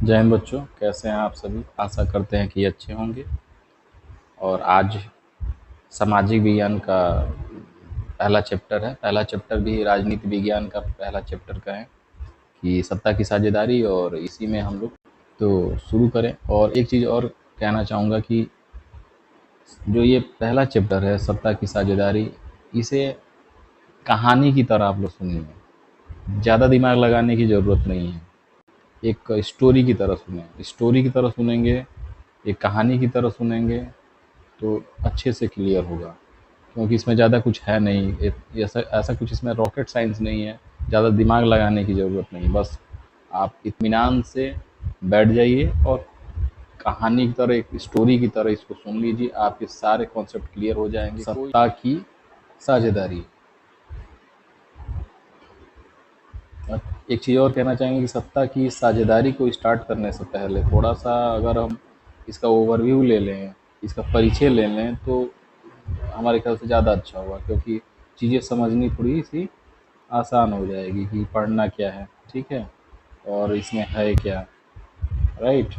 जय हिंद बच्चों, कैसे हैं आप सभी। आशा करते हैं कि अच्छे होंगे। और आज सामाजिक विज्ञान का पहला चैप्टर है। पहला चैप्टर भी राजनीति विज्ञान का पहला चैप्टर का है कि सत्ता की साझेदारी, और इसी में हम लोग तो शुरू करें। और एक चीज़ और कहना चाहूँगा कि जो ये पहला चैप्टर है सत्ता की साझेदारी, इसे कहानी की तरह आप लोग सुनिए। ज़्यादा दिमाग लगाने की ज़रूरत नहीं है। एक स्टोरी की तरह सुने, स्टोरी की तरह सुनेंगे, एक कहानी की तरह सुनेंगे तो अच्छे से क्लियर होगा। क्योंकि इसमें ज़्यादा कुछ है नहीं, ऐसा ऐसा कुछ इसमें रॉकेट साइंस नहीं है। ज़्यादा दिमाग लगाने की ज़रूरत नहीं, बस आप इत्मीनान से बैठ जाइए और कहानी की तरह, एक स्टोरी की तरह इसको सुन लीजिए। आपके सारे कॉन्सेप्ट क्लियर हो जाएंगे। सत्ता की साझेदारी। एक चीज़ और कहना चाहेंगे कि सत्ता की साझेदारी को स्टार्ट करने से पहले थोड़ा सा अगर हम इसका ओवरव्यू ले लें, इसका परिचय ले लें, तो हमारे ख्याल से ज़्यादा अच्छा होगा। क्योंकि चीज़ें समझनी थोड़ी सी आसान हो जाएगी कि पढ़ना क्या है, ठीक है, और इसमें है क्या। राइट।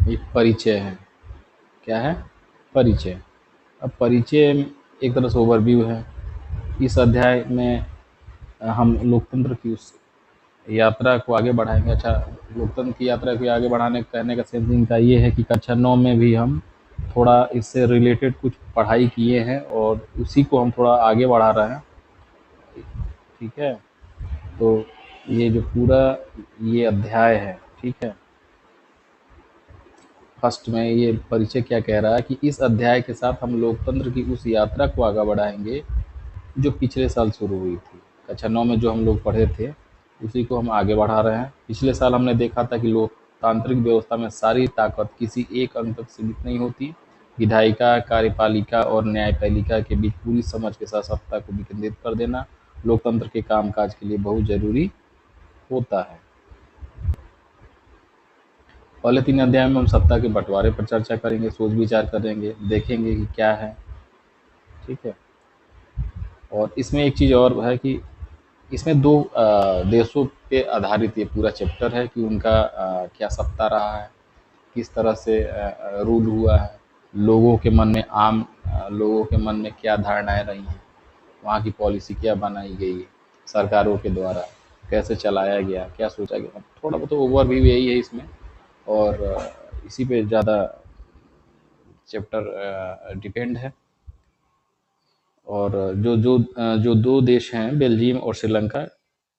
एक परिचय है। क्या है? परिचय। अब परिचय एक तरह से ओवरव्यू है। इस अध्याय में हम लोकतंत्र की उस यात्रा को आगे बढ़ाएंगे। अच्छा, लोकतंत्र की यात्रा को आगे बढ़ाने कहने का सेंस इनका ये है कि कक्षा 9 में भी हम थोड़ा इससे रिलेटेड कुछ पढ़ाई किए हैं और उसी को हम थोड़ा आगे बढ़ा रहे हैं। ठीक है, तो ये जो पूरा ये अध्याय है, ठीक है, फर्स्ट में ये परिचय क्या कह रहा है कि इस अध्याय के साथ हम लोकतंत्र की उस यात्रा को आगे बढ़ाएंगे जो पिछले साल शुरू हुई थी। कक्षा 9 में जो हम लोग पढ़े थे उसी को हम आगे बढ़ा रहे हैं। पिछले साल हमने देखा था कि लोकतांत्रिक व्यवस्था में सारी ताकत किसी एक अंग तक सीमित नहीं होती। विधायिका, कार्यपालिका और न्यायपालिका के बीच पूरी समझ के साथ सत्ता को विकेंद्रित कर देना लोकतंत्र के कामकाज के लिए बहुत जरूरी होता है। पहले 3 अध्याय में हम सत्ता के बंटवारे पर चर्चा करेंगे, सोच विचार करेंगे, देखेंगे कि क्या है। ठीक है, और इसमें एक चीज़ और है कि इसमें दो देशों पे आधारित ये पूरा चैप्टर है कि उनका क्या सत्ता रहा है, किस तरह से रूल हुआ है, लोगों के मन में लोगों के मन में क्या धारणाएं रही हैं, वहाँ की पॉलिसी क्या बनाई गई है, सरकारों के द्वारा कैसे चलाया गया, क्या सोचा गया। थोड़ा बहुत ओवरव्यू यही है इसमें, और इसी पे ज़्यादा चैप्टर डिपेंड है। और जो दो देश हैं, बेल्जियम और श्रीलंका,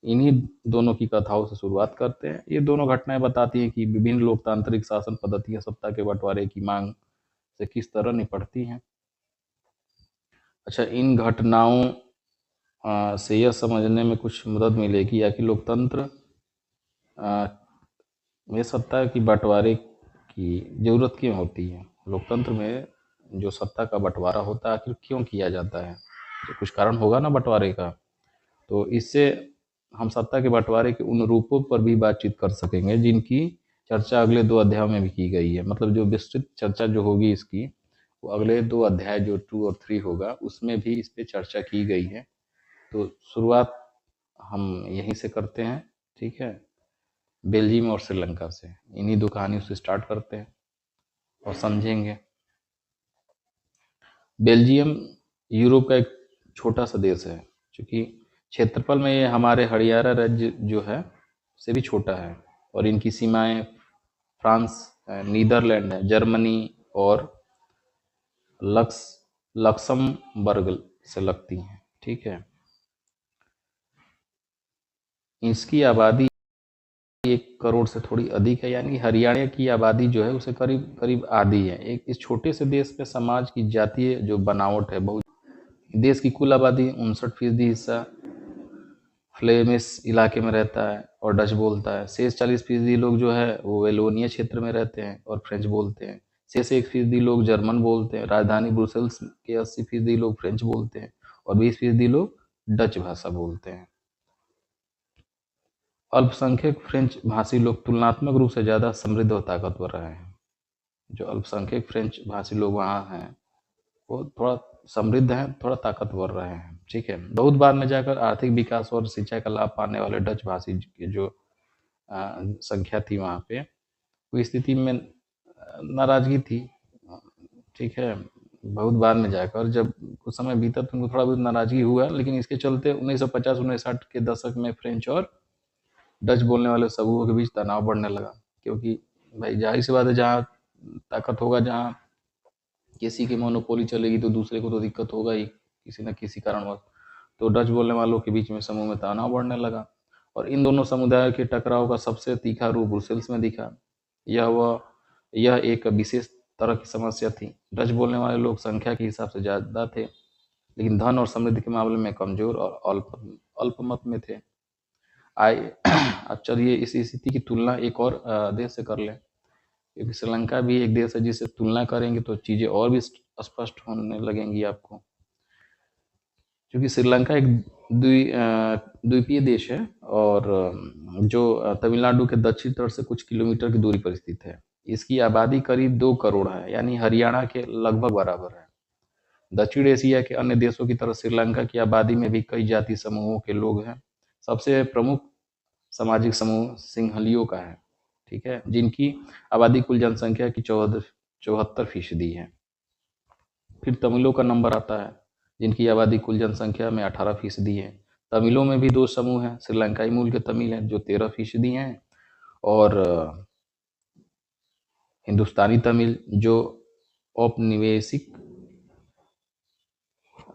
इन्हीं दोनों की कथाओं से शुरुआत करते हैं। ये दोनों घटनाएं बताती हैं कि विभिन्न लोकतांत्रिक शासन पद्धतियां सत्ता के बंटवारे की मांग से किस तरह निपटती हैं। अच्छा, इन घटनाओं से यह समझने में कुछ मदद मिलेगी या कि लोकतंत्र में सत्ता की बंटवारे की जरूरत क्यों होती है। लोकतंत्र में जो सत्ता का बंटवारा होता है आखिर क्यों किया जाता है, तो कुछ कारण होगा ना बंटवारे का। तो इससे हम सत्ता के बंटवारे के उन रूपों पर भी बातचीत कर सकेंगे जिनकी चर्चा अगले 2 अध्यायों में भी की गई है। मतलब जो विस्तृत चर्चा जो होगी इसकी, वो अगले 2 अध्याय जो 2 और 3 होगा उसमें भी इस पे चर्चा की गई है। तो शुरुआत हम यहीं से करते हैं। ठीक है, बेल्जियम और श्रीलंका से, इन्हीं 2 कहानियों से स्टार्ट करते हैं और समझेंगे। बेल्जियम यूरोप का एक छोटा सा देश है, क्योंकि क्षेत्रफल में ये हमारे हरियाणा राज्य जो है से भी छोटा है। और इनकी सीमाएं फ्रांस, नीदरलैंड है, जर्मनी और लक्स लक्समबर्ग से लगती हैं। ठीक है, इसकी आबादी 1 करोड़ से थोड़ी अधिक है, यानी हरियाणा की आबादी जो है उसे करीब करीब आधी है। एक इस छोटे से देश में समाज की जातीय जो बनावट है बहुत। देश की कुल आबादी 59% हिस्सा फ्लेमिश इलाके में रहता है और डच बोलता है। शेष 40% लोग जो है वो वेलोनिया क्षेत्र में रहते हैं और फ्रेंच बोलते हैं। शेष 1% लोग जर्मन बोलते हैं। राजधानी ब्रुसेल्स के 80% लोग फ्रेंच बोलते हैं और 20% लोग डच भाषा बोलते हैं। अल्पसंख्यक फ्रेंच भाषी लोग तुलनात्मक रूप से ज़्यादा समृद्ध और ताकतवर रहे हैं। जो अल्पसंख्यक फ्रेंच भाषी लोग वहाँ हैं वो थोड़ा समृद्ध हैं, थोड़ा ताकतवर रहे हैं। ठीक है। बहुत बाद में जाकर आर्थिक विकास और शिक्षा का लाभ पाने वाले डच भाषी की जो संख्या थी वहाँ पे, वो स्थिति में नाराजगी थी। ठीक है। बहुत बाद में जाकर जब कुछ समय बीता तो उनको थोड़ा बहुत नाराजगी हुआ, लेकिन इसके चलते 1950-1960 के दशक में फ्रेंच और डच बोलने वाले समूहों के बीच तनाव बढ़ने लगा। क्योंकि भाई जाहिर सी बात है, जहाँ ताकत होगा, जहाँ किसी की मोनोपोली चलेगी तो दूसरे को तो दिक्कत होगा ही किसी न किसी कारणवश। तो डच बोलने वालों के बीच में समूह में तनाव बढ़ने लगा और इन दोनों समुदायों के टकराव का सबसे तीखा रूप ब्रुसेल्स में दिखा। यह एक विशेष तरह की समस्या थी। डच बोलने वाले लोग संख्या के हिसाब से ज़्यादा थे, लेकिन धन और समृद्धि के मामले में कमजोर और अल्पमत में थे। आइए अब चलिए इस स्थिति की तुलना एक और देश से कर लें, क्योंकि श्रीलंका भी एक देश है जिससे तुलना करेंगे तो चीज़ें और भी स्पष्ट होने लगेंगी आपको। क्योंकि श्रीलंका एक द्वीपीय देश है और जो तमिलनाडु के दक्षिण तट से कुछ किलोमीटर की दूरी पर स्थित है। इसकी आबादी करीब 2 करोड़ है, यानी हरियाणा के लगभग बराबर है। दक्षिण एशिया के अन्य देशों की तरह श्रीलंका की आबादी में भी कई जाति समूहों के लोग हैं। सबसे प्रमुख सामाजिक समूह सिंहलियों का है, ठीक है, जिनकी आबादी कुल जनसंख्या की 74% है। फिर तमिलों का नंबर आता है, जिनकी आबादी कुल जनसंख्या में 18% है। तमिलों में भी 2 समूह हैं, श्रीलंकाई मूल के तमिल हैं जो 13% हैं, और हिंदुस्तानी तमिल जो औपनिवेशिक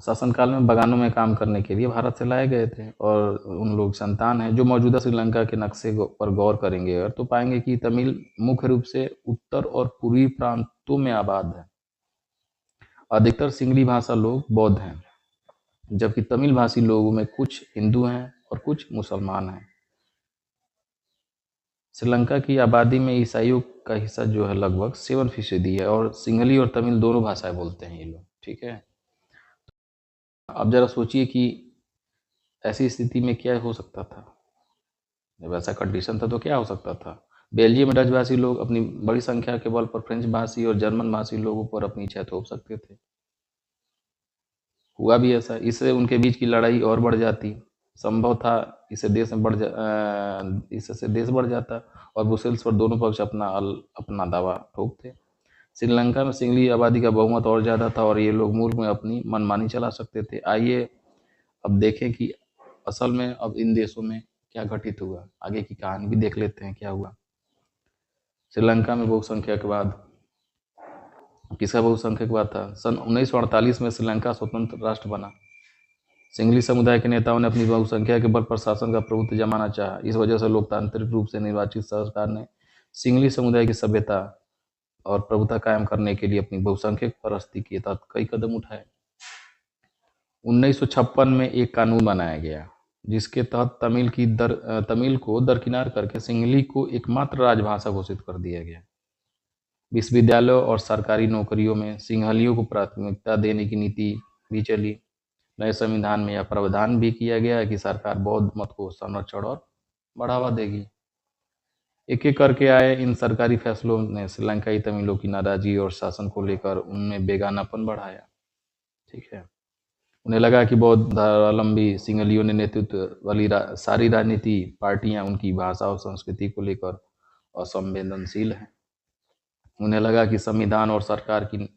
शासनकाल में बगानों में काम करने के लिए भारत से लाए गए थे, और उन लोग संतान हैं। जो मौजूदा श्रीलंका के नक्शे पर गौर करेंगे अगर तो पाएंगे कि तमिल मुख्य रूप से उत्तर और पूर्वी प्रांतों में आबाद है। अधिकतर सिंगली भाषा लोग बौद्ध हैं, जबकि तमिल भाषी लोगों में कुछ हिंदू हैं और कुछ मुसलमान हैं। श्रीलंका की आबादी में ईसाइयों का हिस्सा जो है लगभग 7% है, और सिंहली और तमिल दोनों भाषाएं बोलते हैं ये लोग, ठीक है। अब जरा सोचिए कि ऐसी स्थिति में क्या हो सकता था। जब ऐसा कंडीशन था तो क्या हो सकता था। बेल्जियम में डच भाषी लोग अपनी बड़ी संख्या के बल पर फ्रेंच भाषी और जर्मन भाषी लोगों पर अपनी इच्छा थोप सकते थे। हुआ भी ऐसा। इससे उनके बीच की लड़ाई और बढ़ जाती। संभव था इससे देश बढ़ जाता और ब्रुसेल्स पर दोनों पक्ष अपना दावा ठोकते। श्रीलंका में सिंगली आबादी का बहुमत और ज़्यादा था और ये लोग मुल्क में अपनी मनमानी चला सकते थे। आइए अब देखें कि असल में अब इन देशों में क्या घटित हुआ। आगे की कहानी भी देख लेते हैं क्या हुआ। श्रीलंका में बहुसंख्यक बाद किसका बहुसंख्यक बाद था। सन 1948 में श्रीलंका स्वतंत्र राष्ट्र बना। सिंगली समुदाय के नेताओं ने अपनी बहुसंख्या के बल पर शासन का प्रभुत्व जमाना चाहा। इस वजह से लोकतांत्रिक रूप से निर्वाचित सरकार ने सिंगली समुदाय की सभ्यता और प्रभुता कायम करने के लिए अपनी बहुसंख्यक परस्ती के तहत कई कदम उठाए। 1956 में एक कानून बनाया गया जिसके तहत तमिल को दरकिनार करके सिंगली को एकमात्र राजभाषा घोषित कर दिया गया। विश्वविद्यालयों और सरकारी नौकरियों में सिंहलियों को प्राथमिकता देने की नीति भी चली। नए संविधान में यह प्रावधान भी किया गया कि सरकार बौद्ध मत को संरक्षण और बढ़ावा देगी। एक एक करके आए इन सरकारी फैसलों ने श्रीलंकाई तमिलों की नाराजगी और शासन को लेकर उनमें बेगानापन बढ़ाया। ठीक है। उन्हें लगा कि बौद्ध धर्मावलंबी सिंहलियों ने नेतृत्व वाली सारी राजनीति पार्टियां उनकी भाषा और संस्कृति को लेकर असंवेदनशील हैं। उन्हें लगा कि संविधान और सरकार की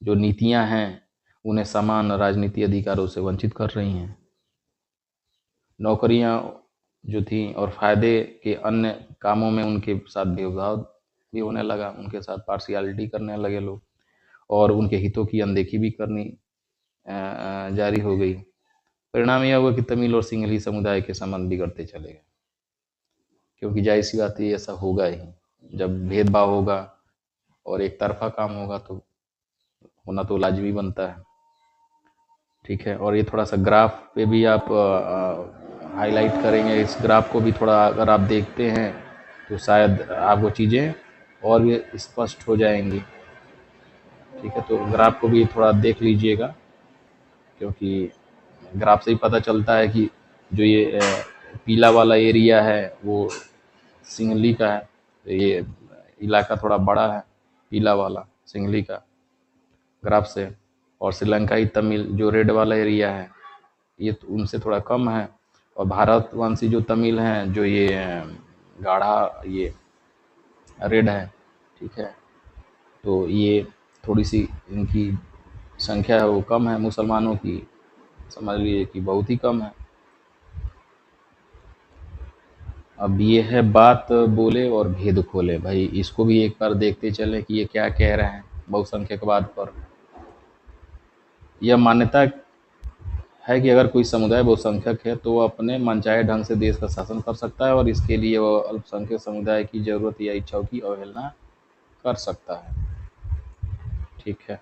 जो नीतियां हैं उन्हें समान राजनीति अधिकारों से वंचित कर रही हैं। नौकरियां जो थी और फायदे के अन्य कामों में उनके साथ भेदभाव भी होने लगा। उनके साथ पार्शियलिटी करने लगे लोग और उनके हितों की अनदेखी भी करनी जारी हो गई। परिणाम यह हुआ कि तमिल और सिंहली समुदाय के संबंध बिगड़ते चले गए, क्योंकि जाहिर सी बात है ऐसा होगा ही। जब भेदभाव होगा और एक तरफा काम होगा तो होना तो लाजमी बनता है। ठीक है। और ये थोड़ा सा ग्राफ पे भी आप हाईलाइट करेंगे। इस ग्राफ को भी थोड़ा अगर आप देखते हैं तो शायद आपको चीज़ें और भी स्पष्ट हो जाएंगी। ठीक है। तो ग्राफ को भी थोड़ा देख लीजिएगा, क्योंकि ग्राफ से ही पता चलता है कि जो ये पीला वाला एरिया है वो सिंगली का है। तो ये इलाका थोड़ा बड़ा है पीला वाला सिंगली का ग्राफ से, और श्रीलंकाई तमिल जो रेड वाला एरिया है ये तो उनसे थोड़ा कम है। और भारतवंशी जो तमिल हैं, जो ये गाढ़ा ये रेड है, ठीक है, तो ये थोड़ी सी इनकी संख्या है वो कम है, मुसलमानों की समझ लीजिए कि बहुत ही कम है। अब ये है बात बोले और भेद खोले, भाई इसको भी एक बार देखते चले कि ये क्या कह रहे हैं बहुसंख्यकवाद पर। यह मान्यता है कि अगर कोई समुदाय बहुसंख्यक है तो वह अपने मनचाहे ढंग से देश का शासन कर सकता है और इसके लिए वह अल्पसंख्यक समुदाय की जरूरत या इच्छाओं की अवहेलना कर सकता है। ठीक है।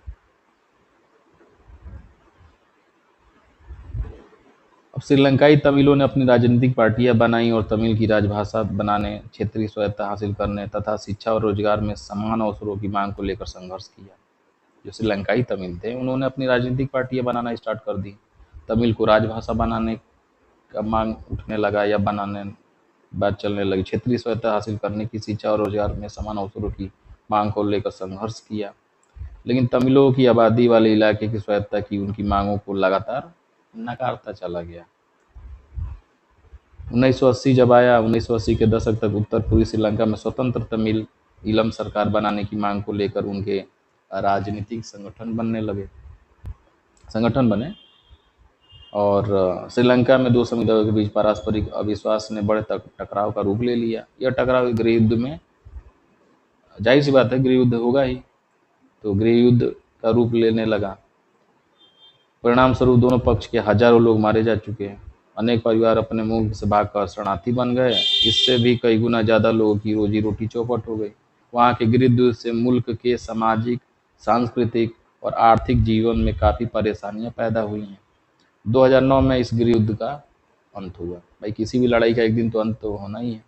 अब श्रीलंकाई तमिलों ने अपनी राजनीतिक पार्टियां बनाई और तमिल की राजभाषा बनाने, क्षेत्रीय स्वायत्तता हासिल करने तथा शिक्षा और रोजगार में समान अवसरों की मांग को लेकर संघर्ष किया। जो श्रीलंकाई तमिल थे उन्होंने अपनी राजनीतिक पार्टियां बनाना स्टार्ट कर दी। तमिल को राजभाषा बनाने का मांग उठने लगा या बनाने बात चलने लगी। क्षेत्रीय स्वायत्तता हासिल करने की, शिक्षा और रोजगार में समान अवसरों की मांग को लेकर संघर्ष किया। लेकिन तमिलों की आबादी वाले इलाके की स्वायत्तता की उनकी मांगों को लगातार नकारता चला गया। 1980 जब आया, 1980 के दशक तक उत्तर पूर्वी श्रीलंका में स्वतंत्र तमिल ईलम सरकार बनाने की मांग को लेकर उनके राजनीतिक संगठन बने और श्रीलंका में दो समुदायों के बीच पारस्परिक अविश्वास ने बड़े टकराव का रूप ले लिया। यह टकराव गृह युद्ध में, जाहिर सी बात है गृह युद्ध होगा ही, तो गृह युद्ध का रूप लेने लगा। परिणाम स्वरूप दोनों पक्ष के हजारों लोग मारे जा चुके हैं। अनेक परिवार अपने मुल्क से भागकर शरणार्थी बन गए। इससे भी कई गुना ज़्यादा लोगों की रोजी रोटी चौपट हो गई। वहाँ के गृह युद्ध से मुल्क के सामाजिक, सांस्कृतिक और आर्थिक जीवन में काफ़ी परेशानियां पैदा हुई हैं। 2009 में इस गृह युद्ध का अंत हुआ। भाई किसी भी लड़ाई का एक दिन तो अंत तो होना ही है।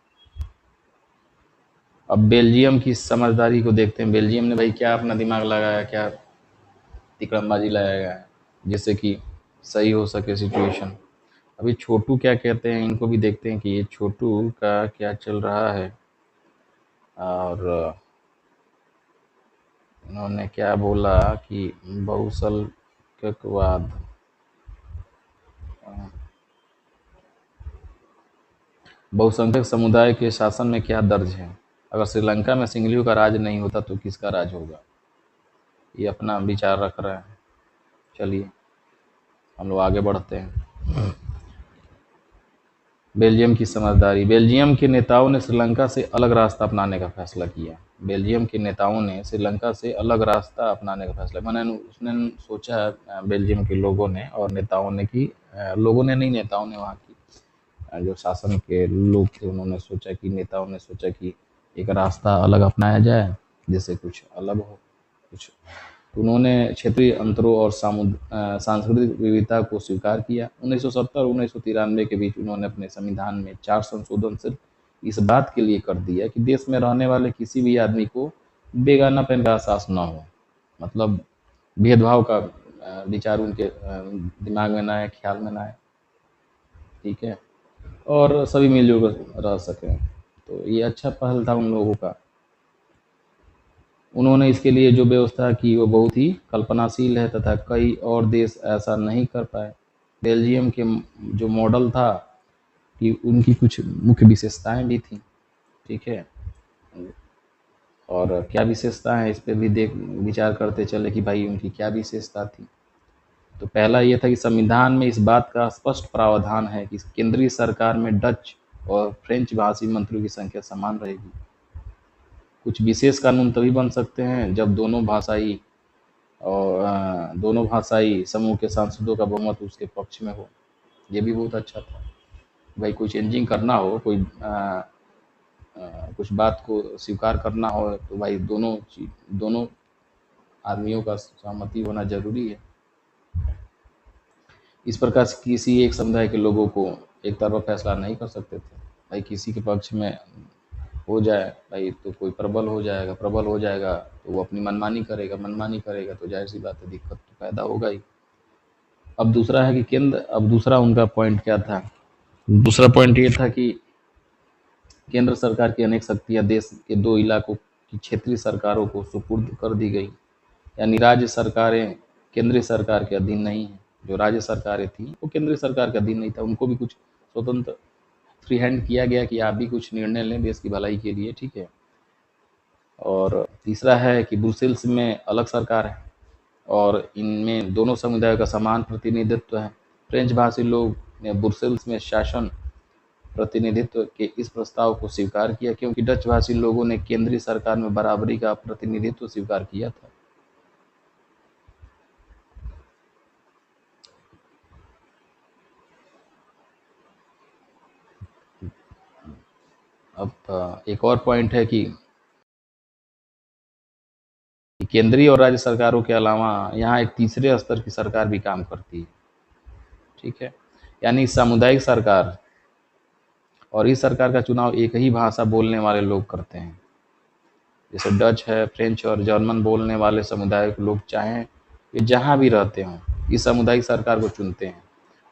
अब बेल्जियम की समझदारी को देखते हैं। बेल्जियम ने भाई क्या अपना दिमाग लगाया, क्या तिकड़मबाजी लगाया है जिससे कि सही हो सके सिचुएशन। अभी छोटू क्या कहते हैं, इनको भी देखते हैं कि ये छोटू का क्या चल रहा है और इन्होंने क्या बोला कि बहुसंख्यकवाद, बहुसंख्यक समुदाय के शासन में क्या दर्ज है। अगर श्रीलंका में सिंघलियों का राज नहीं होता तो किसका राज होगा, ये अपना विचार रख रहे हैं। चलिए हम लोग आगे बढ़ते हैं। बेल्जियम की समझदारी। बेल्जियम के नेताओं ने श्रीलंका से अलग रास्ता अपनाने का फैसला किया। बेल्जियम के नेताओं ने श्रीलंका से अलग रास्ता अपनाने का फैसला, मैंने उसने सोचा बेल्जियम के लोगों ने और नेताओं ने कि लोगों ने नहीं, नेताओं ने, वहाँ की जो शासन के लोग थे उन्होंने सोचा कि, नेताओं ने सोचा कि एक रास्ता अलग अपनाया जाए जिससे कुछ अलग हो कुछ। तो उन्होंने क्षेत्रीय अंतरों और सांस्कृतिक विविधता को स्वीकार किया। 1970 और 1993 के बीच उन्होंने अपने संविधान में 4 संशोधन सिर्फ इस बात के लिए कर दिया कि देश में रहने वाले किसी भी आदमी को बेगानापन का एहसास न हो। मतलब भेदभाव का विचार उनके दिमाग में ना आए, ख्याल में ना आए, ठीक है, और सभी मिलजुल कर रह सकें। तो ये अच्छा पहल था उन लोगों का। उन्होंने इसके लिए जो व्यवस्था की वो बहुत ही कल्पनाशील है तथा कई और देश ऐसा नहीं कर पाए। बेल्जियम के जो मॉडल था कि उनकी कुछ मुख्य विशेषताएं भी थी, ठीक है, और क्या विशेषता है इस पर भी विचार करते चले कि भाई उनकी क्या विशेषता थी। तो पहला ये था कि संविधान में इस बात का स्पष्ट प्रावधान है कि केंद्रीय सरकार में डच और फ्रेंच भाषी मंत्रियों की संख्या समान रहेगी। कुछ विशेष कानून तभी बन सकते हैं जब दोनों भाषाई समूह के सांसदों का बहुमत उसके पक्ष में हो। ये भी बहुत अच्छा था। भाई कोई चेंजिंग करना हो, कोई कुछ बात को स्वीकार करना हो तो भाई दोनों आदमियों का सहमति होना जरूरी है। इस प्रकार से किसी एक समुदाय के लोगों को एक तरफा फैसला नहीं कर सकते थे। भाई किसी के पक्ष में हो जाए भाई तो कोई प्रबल हो जाएगा तो वो अपनी मनमानी करेगा तो जाहिर सी बात है दिक्कत तो पैदा होगा ही। अब दूसरा है कि अब दूसरा उनका पॉइंट क्या था। दूसरा पॉइंट ये था कि केंद्र सरकार की अनेक शक्तियां देश के 2 इलाकों की क्षेत्रीय सरकारों को सुपुर्द कर दी गई, यानी राज्य सरकारें केंद्रीय सरकार के अधीन नहीं है। जो राज्य सरकारें थी वो केंद्रीय सरकार का अधीन नहीं था, उनको भी कुछ स्वतंत्र फ्री हैंड किया गया कि आप भी कुछ निर्णय लें देश की भलाई के लिए, ठीक है। और तीसरा है कि ब्रुसेल्स में अलग सरकार है और इनमें दोनों समुदायों का समान प्रतिनिधित्व है। फ्रेंच भाषी लोग ने ब्रुसेल्स में शासन प्रतिनिधित्व के इस प्रस्ताव को स्वीकार किया, क्योंकि डच भाषी लोगों ने केंद्रीय सरकार में बराबरी का प्रतिनिधित्व स्वीकार किया था। अब एक और पॉइंट है कि केंद्रीय और राज्य सरकारों के अलावा यहाँ एक तीसरे स्तर की सरकार भी काम करती है, ठीक है। यानी सामुदायिक सरकार, और इस सरकार का चुनाव एक ही भाषा बोलने वाले लोग करते हैं। जैसे डच है, फ्रेंच और जर्मन बोलने वाले समुदाय के लोग चाहें वे जहाँ भी रहते हों, इस सामुदायिक सरकार को चुनते हैं।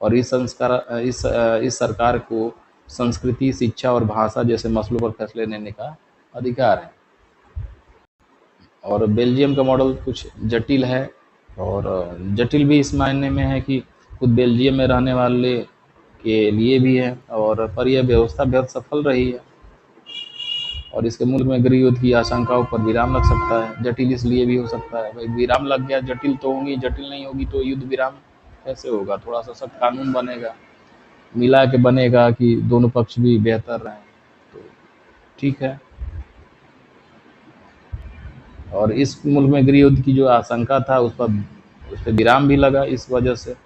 और इस सरकार को संस्कृति, शिक्षा और भाषा जैसे मसलों पर फैसले लेने का अधिकार है। और बेल्जियम का मॉडल कुछ जटिल है, और जटिल भी इस मायने में है कि खुद बेल्जियम में रहने वाले के लिए भी है, और पर यह व्यवस्था बेहद सफल रही है और इसके मुल्क में गृह युद्ध की आशंकाओं पर विराम लग सकता है। जटिल इसलिए भी हो सकता है, भाई विराम लग गया, जटिल तो होंगी, जटिल नहीं होगी तो युद्ध विराम कैसे होगा? थोड़ा सा सख्त कानून बनेगा, मिला के बनेगा कि दोनों पक्ष भी बेहतर रहें, तो ठीक है। और इस मुल्क में गृह युद्ध की जो आशंका था उस पर विराम भी लगा इस वजह से,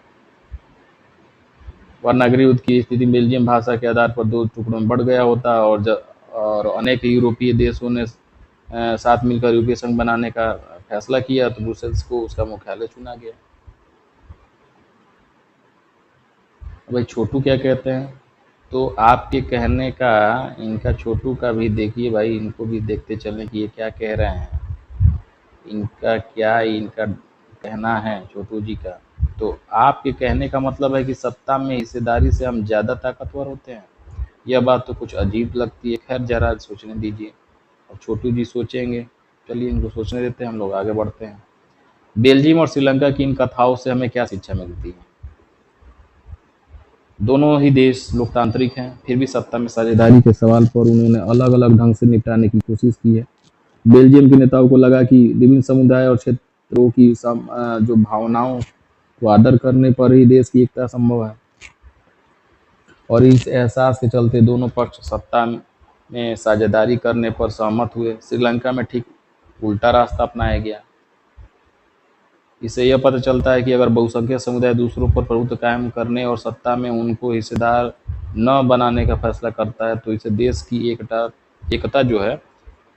वरना गृह युद्ध की स्थिति बेल्जियम भाषा के आधार पर दो टुकड़ों में बढ़ गया होता, और अनेक यूरोपीय देशों ने साथ मिलकर यूरोपीय संघ बनाने का फैसला किया, तो ब्रुसेल्स को उसका मुख्यालय चुना गया। भाई छोटू क्या कहते हैं? तो आपके कहने का इनका छोटू का भी देखिए भाई, इनको भी देखते चलें कि ये क्या कह रहे हैं, इनका कहना है छोटू जी का। तो आपके कहने का मतलब है कि सत्ता में हिस्सेदारी से हम ज़्यादा ताकतवर होते हैं। यह बात तो कुछ अजीब लगती है, खैर जरा सोचने दीजिए। और छोटू जी सोचेंगे, चलिए इनको सोचने देते हैं, हम लोग आगे बढ़ते हैं। बेल्जियम और श्रीलंका की इन कथाओं से हमें क्या शिक्षा मिलती है? दोनों ही देश लोकतांत्रिक हैं, फिर भी सत्ता में साझेदारी के सवाल पर उन्होंने अलग अलग ढंग से निपटाने की कोशिश की है। बेल्जियम के नेताओं को लगा कि विभिन्न समुदाय और क्षेत्रों की जो भावनाओं को आदर करने पर ही देश की एकता संभव है, और इस एहसास के चलते दोनों पक्ष सत्ता में साझेदारी करने पर सहमत हुए। श्रीलंका में ठीक उल्टा रास्ता अपनाया गया। इससे यह पता चलता है कि अगर बहुसंख्यक समुदाय दूसरों पर प्रभुत्व कायम करने और सत्ता में उनको हिस्सेदार न बनाने का फैसला करता है, तो इससे देश की एकता जो है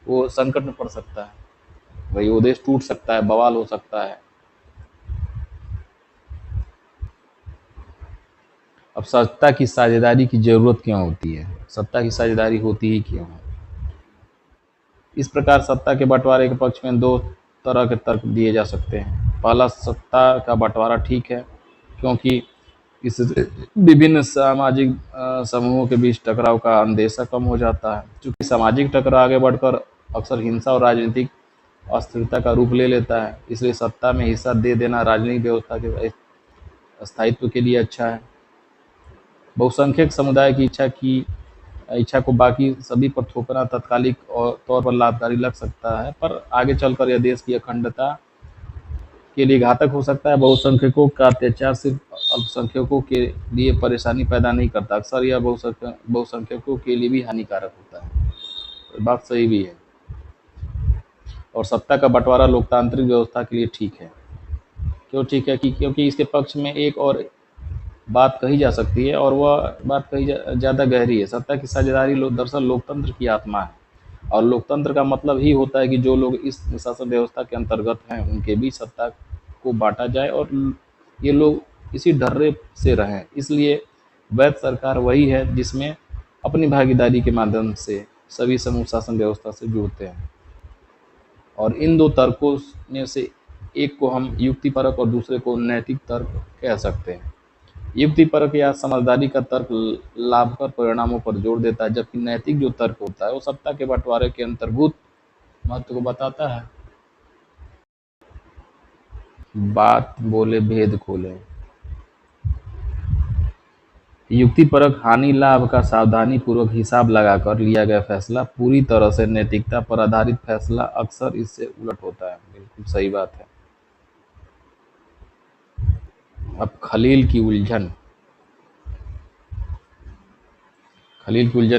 वो संकट में पड़ सकता है। भाई वो देश टूट सकता है, बवाल हो सकता है। अब सत्ता की साझेदारी की जरूरत क्यों होती है? सत्ता की साझेदारी होती ही क्यों है? इस प्रकार सत्ता के बंटवारे के पक्ष में दो तरह के तर्क दिए जा सकते हैं। पहला, सत्ता का बंटवारा ठीक है क्योंकि इससे विभिन्न सामाजिक समूहों के बीच टकराव का अंदेशा कम हो जाता है। चूंकि सामाजिक टकराव आगे बढ़कर अक्सर हिंसा और राजनीतिक अस्थिरता का रूप ले लेता है, इसलिए सत्ता में हिस्सा दे देना राजनीतिक व्यवस्था के स्थायित्व के लिए अच्छा है। बहुसंख्यक समुदाय की इच्छा को बाकी सभी पर थोपना तत्कालिक और तौर पर लाभकारी लग सकता है, पर आगे चलकर यह देश की अखंडता के लिए घातक हो सकता है। बहुसंख्यकों का अत्याचार सिर्फ अल्पसंख्यकों के लिए परेशानी पैदा नहीं करता, अक्सर यह बहुसंख्यकों के लिए भी हानिकारक होता है। तो बात सही भी है। और सत्ता का बंटवारा लोकतांत्रिक व्यवस्था के लिए ठीक है। क्यों ठीक है? क्योंकि इसके पक्ष में एक और बात कही जा सकती है, और वह बात कही ज़्यादा गहरी है। सत्ता की साझेदारी दरअसल लोकतंत्र की आत्मा है, और लोकतंत्र का मतलब ही होता है कि जो लोग इस शासन व्यवस्था के अंतर्गत हैं उनके बीच सत्ता को बांटा जाए और ये लोग इसी ढर्रे से रहें। इसलिए वैध सरकार वही है जिसमें अपनी भागीदारी के माध्यम से सभी समूह शासन व्यवस्था से जुड़ते हैं। और इन दो तर्कों में से एक को हम युक्तिपरक और दूसरे को नैतिक तर्क कह सकते हैं। युक्तिपरक या समझदारी का तर्क लाभकर परिणामों पर जोर देता है, जबकि नैतिक जो तर्क होता है वो सत्ता के बंटवारे के अंतर्भूत महत्व को बताता है। बात बोले भेद खोले। युक्तिपरक हानि लाभ का सावधानी पूर्वक हिसाब लगाकर लिया गया फैसला पूरी तरह से नैतिकता पर आधारित फैसला अक्सर इससे उलट होता है। बिल्कुल सही बात है। अब खलील की उलझन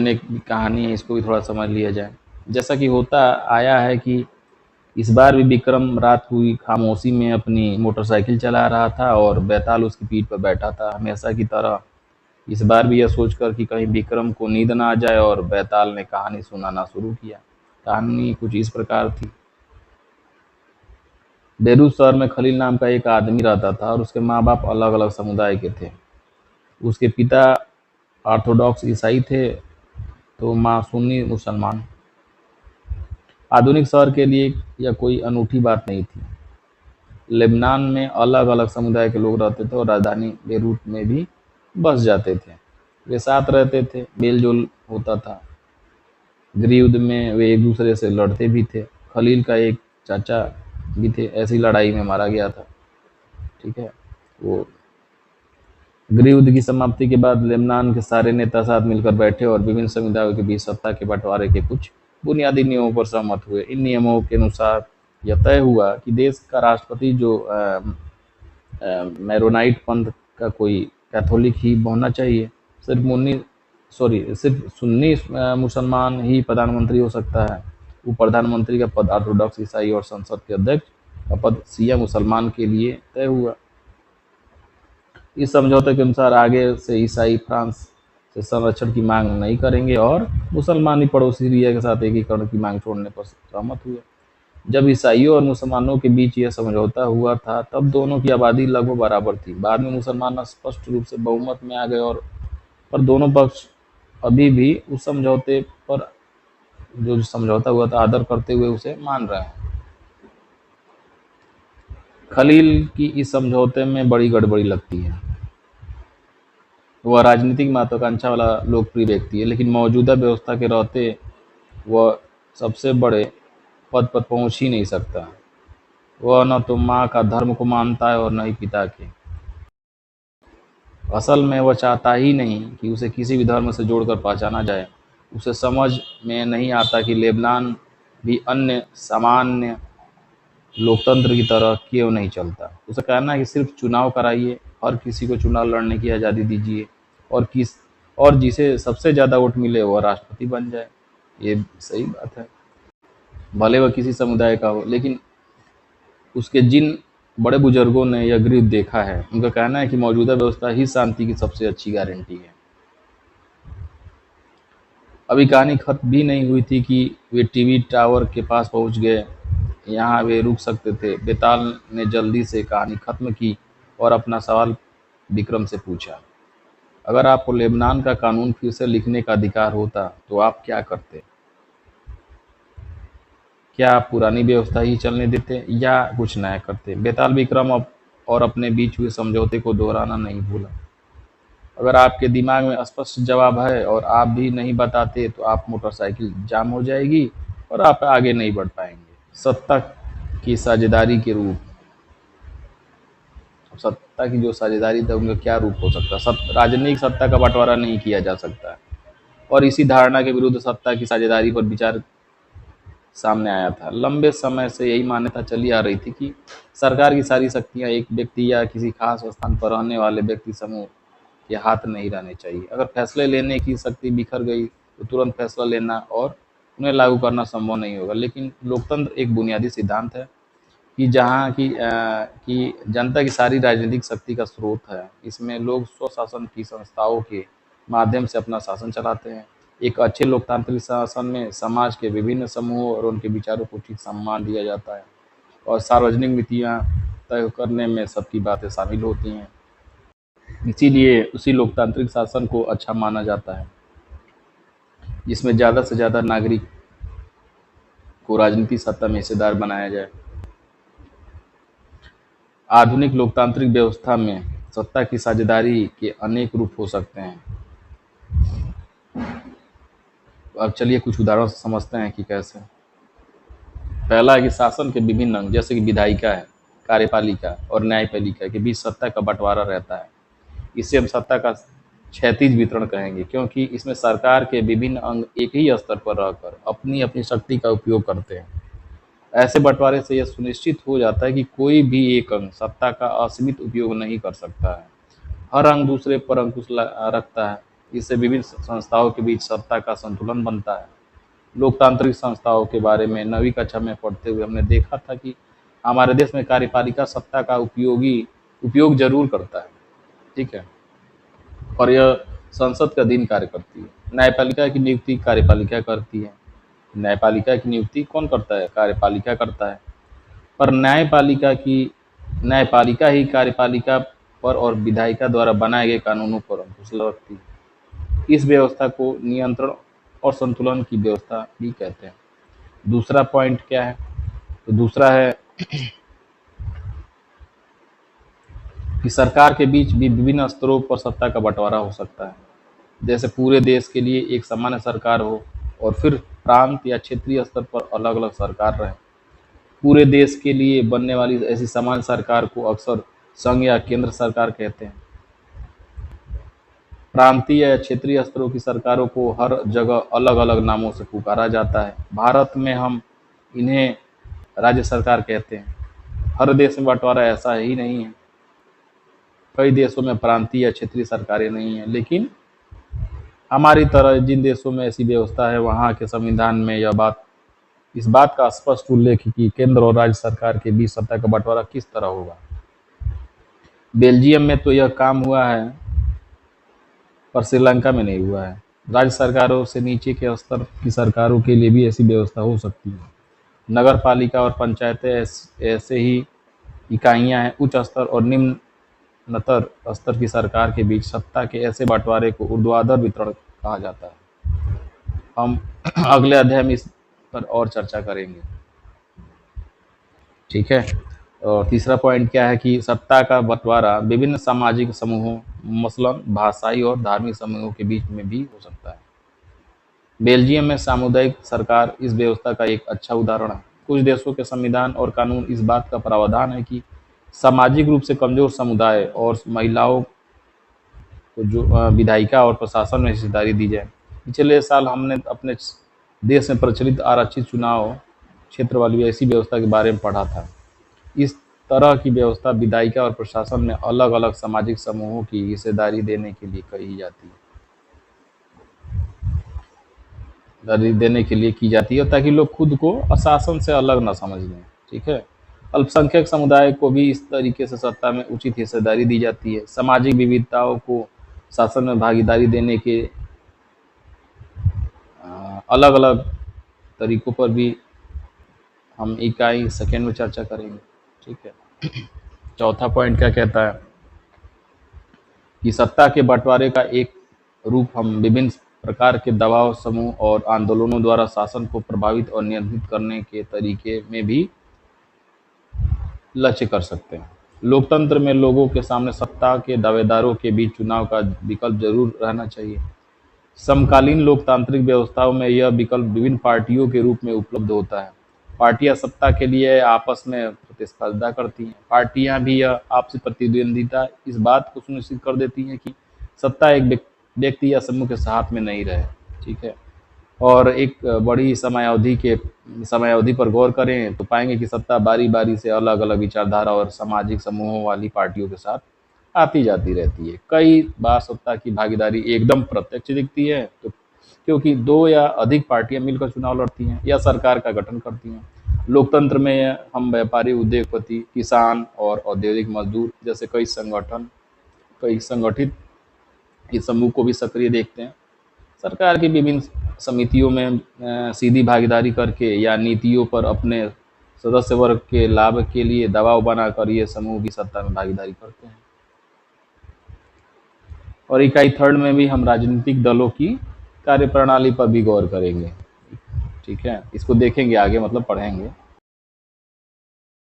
एक कहानी है, इसको भी थोड़ा समझ लिया जाए। जैसा कि होता आया है कि इस बार भी विक्रम रात हुई खामोशी में अपनी मोटरसाइकिल चला रहा था और बैताल उसकी पीठ पर बैठा था। हमेशा की तरह इस बार भी यह सोचकर कि कहीं विक्रम को नींद ना आ जाए और बैताल ने कहानी सुनाना शुरू किया। कहानी कुछ इस प्रकार थी। बेरूत शहर में खलील नाम का एक आदमी रहता था और उसके माँ बाप अलग अलग समुदाय के थे। उसके पिता ऑर्थोडॉक्स ईसाई थे तो माँ सुन्नी मुसलमान। आधुनिक शहर के लिए यह कोई अनूठी बात नहीं थी। लेबनान में अलग अलग समुदाय के लोग रहते थे और राजधानी बेरूत में भी बस जाते थे। वे साथ रहते थे, मेल जोल होता था। गृहयुद्ध में वे एक दूसरे से लड़ते भी थे। खलील का एक चाचा भी थे, ऐसी लड़ाई में मारा गया था। ठीक है। वो गृहयुद्ध की समाप्ति के बाद लेबनान के सारे नेता साथ मिलकर बैठे और विभिन्न समुदायों के बीच सत्ता के बंटवारे के कुछ बुनियादी नियमों पर सहमत हुए। इन नियमों के अनुसार यह तय हुआ कि देश का राष्ट्रपति जो मैरोनाइट पंथ का कोई कैथोलिक ही होना चाहिए। सिर्फ सुन्नी मुसलमान ही प्रधानमंत्री हो सकता है। वो प्रधानमंत्री का पद ऑर्थोडॉक्स ईसाई और संसद के अध्यक्ष का पद शिया मुसलमान के लिए तय हुआ। इस समझौते के अनुसार आगे से ईसाई फ्रांस से संरक्षण की मांग नहीं करेंगे और मुसलमानी पड़ोसी सीरिया के साथ एकीकरण की मांग छोड़ने पर सहमत हुए। जब ईसाइयों और मुसलमानों के बीच यह समझौता हुआ था तब दोनों की आबादी लगभग बराबर थी। बाद में मुसलमान स्पष्ट रूप से बहुमत में आ गए और पर दोनों पक्ष अभी भी उस समझौते पर जो समझौता हुआ था आदर करते हुए उसे मान रहे हैं। खलील की इस समझौते में बड़ी गड़बड़ी लगती है। वह राजनीतिक महत्वाकांक्षा वाला लोकप्रिय व्यक्ति है, लेकिन मौजूदा व्यवस्था के रहते वह सबसे बड़े पद पर पहुंच ही नहीं सकता। वह न तो माँ का धर्म को मानता है और न ही पिता के। असल में वह चाहता ही नहीं कि उसे किसी भी धर्म से जोड़कर पहचाना जाए। उसे समझ में नहीं आता कि लेबनान भी अन्य सामान्य लोकतंत्र की तरह क्यों नहीं चलता। उसे कहना है कि सिर्फ चुनाव कराइए, हर किसी को चुनाव लड़ने की आज़ादी दीजिए और जिसे सबसे ज़्यादा वोट मिले वह राष्ट्रपति बन जाए। ये सही बात है, भले वह किसी समुदाय का हो। लेकिन उसके जिन बड़े बुजुर्गों ने यह गृह देखा है, उनका कहना है कि मौजूदा व्यवस्था ही शांति की सबसे अच्छी गारंटी है। अभी कहानी खत्म भी नहीं हुई थी कि वे टीवी टावर के पास पहुंच गए। यहाँ वे रुक सकते थे। बेताल ने जल्दी से कहानी खत्म की और अपना सवाल विक्रम से पूछा, अगर आपको लेबनान का कानून फिर से लिखने का अधिकार होता तो आप क्या करते? क्या आप पुरानी व्यवस्था ही चलने देते या कुछ नया करते? बेताल विक्रम और अपने बीच हुए समझौते को दोहराना नहीं भूला। अगर आपके दिमाग में स्पष्ट जवाब है और आप भी नहीं बताते तो आप मोटरसाइकिल जाम हो जाएगी और आप आगे नहीं बढ़ पाएंगे। सत्ता की साझेदारी के रूप। सत्ता की जो साझेदारी था उनका क्या रूप हो सकता है? राजनीतिक सत्ता का बंटवारा नहीं किया जा सकता है और इसी धारणा के विरुद्ध सत्ता की साझेदारी पर विचार सामने आया था। लंबे समय से यही मान्यता चली आ रही थी कि सरकार की सारी शक्तियां एक व्यक्ति या किसी खास स्थान पर रहने वाले व्यक्ति समूह के हाथ नहीं रहने चाहिए। अगर फैसले लेने की शक्ति बिखर गई तो तुरंत फैसला लेना और उन्हें लागू करना संभव नहीं होगा। लेकिन लोकतंत्र एक बुनियादी सिद्धांत है कि जहाँ की जनता की सारी राजनीतिक शक्ति का स्रोत है। इसमें लोग स्वशासन की संस्थाओं के माध्यम से अपना शासन चलाते हैं। एक अच्छे लोकतांत्रिक शासन में समाज के विभिन्न समूहों और उनके विचारों को उचित सम्मान दिया जाता है और सार्वजनिक नीतियाँ तय करने में सबकी बातें शामिल होती हैं। इसीलिए उसी लोकतांत्रिक शासन को अच्छा माना जाता है जिसमें ज़्यादा से ज़्यादा नागरिक को राजनीतिक सत्ता में हिस्सेदार बनाया जाए। आधुनिक लोकतांत्रिक व्यवस्था में सत्ता की साझेदारी के अनेक रूप हो सकते हैं। अब चलिए कुछ उदाहरणों से समझते हैं कि कैसे। पहला है कि शासन के विभिन्न अंग जैसे कि विधायिका है, कार्यपालिका और न्यायपालिका के बीच सत्ता का बंटवारा रहता है। इससे हम सत्ता का क्षैतिज वितरण कहेंगे, क्योंकि इसमें सरकार के विभिन्न अंग एक ही स्तर पर रहकर अपनी अपनी शक्ति का उपयोग करते हैं। ऐसे बंटवारे से यह सुनिश्चित हो जाता है कि कोई भी एक अंग सत्ता का असीमित उपयोग नहीं कर सकता है। हर अंग दूसरे पर अंकुश रखता है। इससे विभिन्न संस्थाओं के बीच सत्ता का संतुलन बनता है। लोकतांत्रिक संस्थाओं के बारे में 9वीं कक्षा में पढ़ते हुए हमने देखा था कि हमारे देश में कार्यपालिका सत्ता का उपयोग जरूर करता है, ठीक है, और यह संसद का अधीन कार्य करती है। न्यायपालिका की नियुक्ति कार्यपालिका करती है। न्यायपालिका की नियुक्ति कौन करता है? कार्यपालिका करता है। पर न्यायपालिका ही कार्यपालिका पर और विधायिका द्वारा बनाए गए कानूनों पर अंकुश रखती है। इस व्यवस्था को नियंत्रण और संतुलन की व्यवस्था भी कहते हैं। दूसरा पॉइंट क्या है? तो दूसरा है कि सरकार के बीच भी विभिन्न स्तरों पर सत्ता का बंटवारा हो सकता है। जैसे पूरे देश के लिए एक सामान्य सरकार हो और फिर प्रांत या क्षेत्रीय स्तर पर अलग अलग सरकार रहे। पूरे देश के लिए बनने वाली ऐसी समान सरकार को अक्सर संघ या केंद्र सरकार कहते हैं। प्रांतीय या क्षेत्रीय स्तरों की सरकारों को हर जगह अलग अलग नामों से पुकारा जाता है। भारत में हम इन्हें राज्य सरकार कहते हैं। हर देश में बंटवारा ऐसा ही नहीं है। कई देशों में प्रांतीय या क्षेत्रीय सरकारें नहीं हैं, लेकिन हमारी तरह जिन देशों में ऐसी व्यवस्था है वहाँ के संविधान में इस बात का स्पष्ट उल्लेख है कि केंद्र और राज्य सरकार के बीच सत्ता का बंटवारा किस तरह होगा। बेल्जियम में तो यह काम हुआ है, पर श्रीलंका में नहीं हुआ है। राज्य सरकारों से नीचे के स्तर की सरकारों के लिए भी ऐसी व्यवस्था हो सकती है। नगर पालिका और पंचायतें ऐसे ही इकाइयां हैं। उच्च स्तर और निम्नतर स्तर की सरकार के बीच सत्ता के ऐसे बंटवारे को ऊर्ध्वाधर वितरण कहा जाता है। हम अगले अध्याय में इस पर और चर्चा करेंगे, ठीक है। और तीसरा पॉइंट क्या है कि सत्ता का बंटवारा विभिन्न सामाजिक समूहों, मसलन भाषाई और धार्मिक समूहों के बीच में भी हो सकता है। बेल्जियम में सामुदायिक सरकार इस व्यवस्था का एक अच्छा उदाहरण है। कुछ देशों के संविधान और कानून इस बात का प्रावधान है कि सामाजिक रूप से कमजोर समुदाय और महिलाओं को जो विधायिका और प्रशासन में हिस्सेदारी दी जाए। पिछले साल हमने अपने देश में प्रचलित आरक्षित चुनाव क्षेत्र वाली ऐसी व्यवस्था के बारे में पढ़ा था। इस तरह की व्यवस्था विधायिका और प्रशासन में अलग अलग सामाजिक समूहों की हिस्सेदारी देने के लिए की जाती है ताकि लोग खुद को शासन से अलग न समझ लें, ठीक है। अल्पसंख्यक समुदाय को भी इस तरीके से सत्ता में उचित हिस्सेदारी दी जाती है। सामाजिक विविधताओं को शासन में भागीदारी देने के अलग अलग तरीकों पर भी हम इकाई सेकेंड में चर्चा करेंगे, ठीक है। चौथा पॉइंट क्या कहता है कि सत्ता के बंटवारे का एक रूप हम विभिन्न प्रकार के दबाव समूह और आंदोलनों द्वारा शासन को प्रभावित और नियंत्रित करने के तरीके में भी लक्ष्य कर सकते हैं। लोकतंत्र में लोगों के सामने सत्ता के दावेदारों के बीच चुनाव का विकल्प जरूर रहना चाहिए। समकालीन लोकतांत्रिक व्यवस्थाओं में यह विकल्प विभिन्न पार्टियों के रूप में उपलब्ध होता है। पार्टियां सत्ता के लिए आपस में प्रतिस्पर्धा करती हैं। पार्टियां भी यह आपसी प्रतिद्वंदिता इस बात को सुनिश्चित कर देती हैं कि सत्ता एक व्यक्ति या समूह के हाथ में नहीं रहे, ठीक है। और एक बड़ी समयावधि पर गौर करें तो पाएंगे कि सत्ता बारी बारी से अलग अलग विचारधारा और सामाजिक समूहों वाली पार्टियों के साथ आती जाती रहती है। कई बार सत्ता की भागीदारी एकदम प्रत्यक्ष दिखती है, तो क्योंकि दो या अधिक पार्टियां मिलकर चुनाव लड़ती हैं या सरकार का गठन करती हैं। लोकतंत्र में हम व्यापारी, उद्योगपति, किसान और औद्योगिक मजदूर जैसे कई संगठित इस समूह को भी सक्रिय देखते हैं। सरकार की विभिन्न समितियों में सीधी भागीदारी करके या नीतियों पर अपने सदस्य वर्ग के लाभ के लिए दबाव बनाकर ये समूह भी सत्ता में भागीदारी करते हैं। और इकाई थर्ड में भी हम राजनीतिक दलों की कार्यप्रणाली पर भी गौर करेंगे, ठीक है। इसको देखेंगे आगे, मतलब पढ़ेंगे।